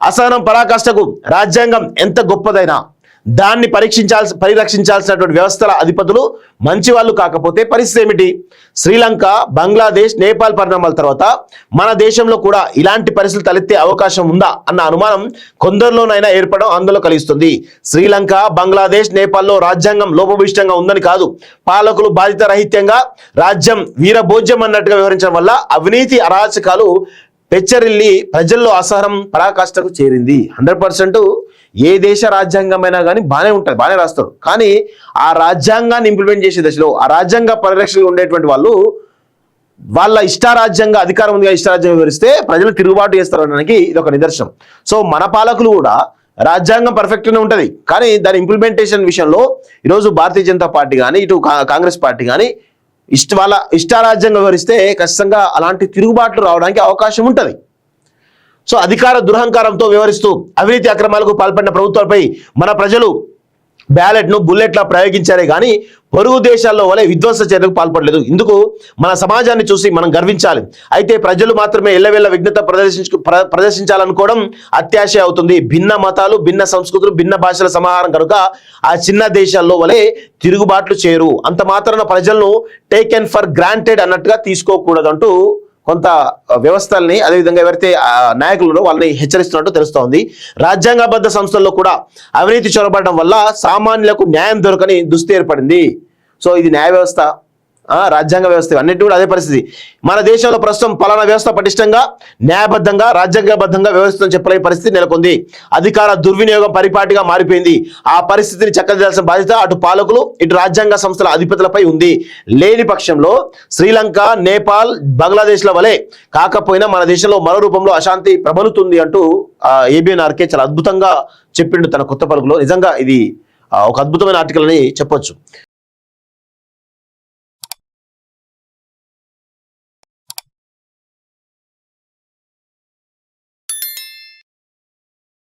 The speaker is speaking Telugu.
అసహనం పరాకాష్ఠకు రాజ్యాంగం ఎంత గొప్పదైనా దాన్ని పరిరక్షించాల్సినటువంటి వ్యవస్థల అధిపతులు మంచి వాళ్ళు కాకపోతే పరిస్థితి ఏమిటి? శ్రీలంక, బంగ్లాదేశ్, నేపాల్ పరిణామాల తర్వాత మన దేశంలో కూడా ఇలాంటి పరిస్థితులు తలెత్తే అవకాశం ఉందా అన్న అనుమానం కొందరిలోనైనా ఏర్పడడం ఆందోళన కలిగిస్తుంది. శ్రీలంక, బంగ్లాదేశ్, నేపాల్లో రాజ్యాంగం లోపభూయిష్టంగా ఉందని కాదు, పాలకులు బాధ్యత రహిత్యంగా రాజ్యం వీరభోజ్యం అన్నట్టుగా వివరించడం వల్ల అవినీతి అరాచకాలు పెచ్చరిల్లి ప్రజల్లో అసహనం పరాకాష్ఠకు చేరింది. 100% ఏ దేశ రాజ్యాంగమైనా కానీ బాగానే ఉంటుంది, బాగానే రాస్తారు. కానీ ఆ రాజ్యాంగాన్ని ఇంప్లిమెంట్ చేసే దశలో ఆ రాజ్యాంగ పరిరక్షణలో ఉండేటువంటి వాళ్ళు వాళ్ళ ఇష్టారాజ్యంగా అధికారం ఉందిగా ఇష్టారాజ్యం వివరిస్తే ప్రజలు తిరుగుబాటు చేస్తారు అనడానికి ఇది ఒక నిదర్శనం. సో మన పాలకులు కూడా రాజ్యాంగం పర్ఫెక్ట్గానే ఉంటుంది, కానీ దాని ఇంప్లిమెంటేషన్ విషయంలో ఈరోజు భారతీయ జనతా పార్టీ కానీ ఇటు కాంగ్రెస్ పార్టీ కానీ వాళ్ళ ఇష్టారాజ్యంగా వివరిస్తే ఖచ్చితంగా అలాంటి తిరుగుబాట్లు రావడానికి అవకాశం ఉంటుంది. సో అధికార దురహంకారంతో వ్యవహరిస్తూ అవినీతి అక్రమాలకు పాల్పడిన ప్రభుత్వాలపై మన ప్రజలు బ్యాలెట్ను బుల్లెట్లా ప్రయోగించారే కానీ పొరుగు దేశాల్లో వలె విధ్వంస చర్యలకు పాల్పడలేదు. ఇందుకు మన సమాజాన్ని చూసి మనం గర్వించాలి. అయితే ప్రజలు మాత్రమే ఎల్లవెల్ల విఘ్నత ప్రదర్శించాలనుకోవడం అత్యాశ అవుతుంది. భిన్న మతాలు, భిన్న సంస్కృతులు, భిన్న భాషల సమాహారం కనుక ఆ చిన్న దేశాల్లో వలె తిరుగుబాట్లు చేయరు. అంత మాత్రాన ప్రజలను టేకెన్ ఫర్ గ్రాంటెడ్ అన్నట్టుగా తీసుకోకూడదంటూ కొంత వ్యవస్థల్ని అదేవిధంగా ఎవరైతే నాయకులను వాళ్ళని హెచ్చరిస్తున్నట్టు తెలుస్తోంది. రాజ్యాంగబద్ధ సంస్థల్లో కూడా అవినీతి చొరబడడం వల్ల సామాన్యులకు న్యాయం దొరకని దుస్థితి ఏర్పడింది. సో ఇది న్యాయ వ్యవస్థ, రాజ్యాంగ వ్యవస్థ అన్నిటి కూడా అదే పరిస్థితి. మన దేశంలో ప్రస్తుతం పలానా వ్యవస్థ పటిష్టంగా, న్యాయబద్ధంగా, రాజ్యాంగబద్ధంగా వ్యవస్థను చెప్పలేని పరిస్థితి నెలకొంది. అధికార దుర్వినియోగం పరిపాటిగా మారిపోయింది. ఆ పరిస్థితిని చక్కదిద్దాల్సిన బాధ్యత అటు పాలకులు, ఇటు రాజ్యాంగ సంస్థల అధిపతులపై ఉంది. లేని పక్షంలో శ్రీలంక, నేపాల్, బంగ్లాదేశ్ల వలె కాకపోయినా మన దేశంలో మరో రూపంలో అశాంతి ప్రబలుతుంది అంటూ ఏబిఎన్ ఆర్కే చాలా అద్భుతంగా చెప్పిండు తన కొత్త పలుకులో. నిజంగా ఇది ఒక అద్భుతమైన ఆర్టికల్ అని చెప్పొచ్చు.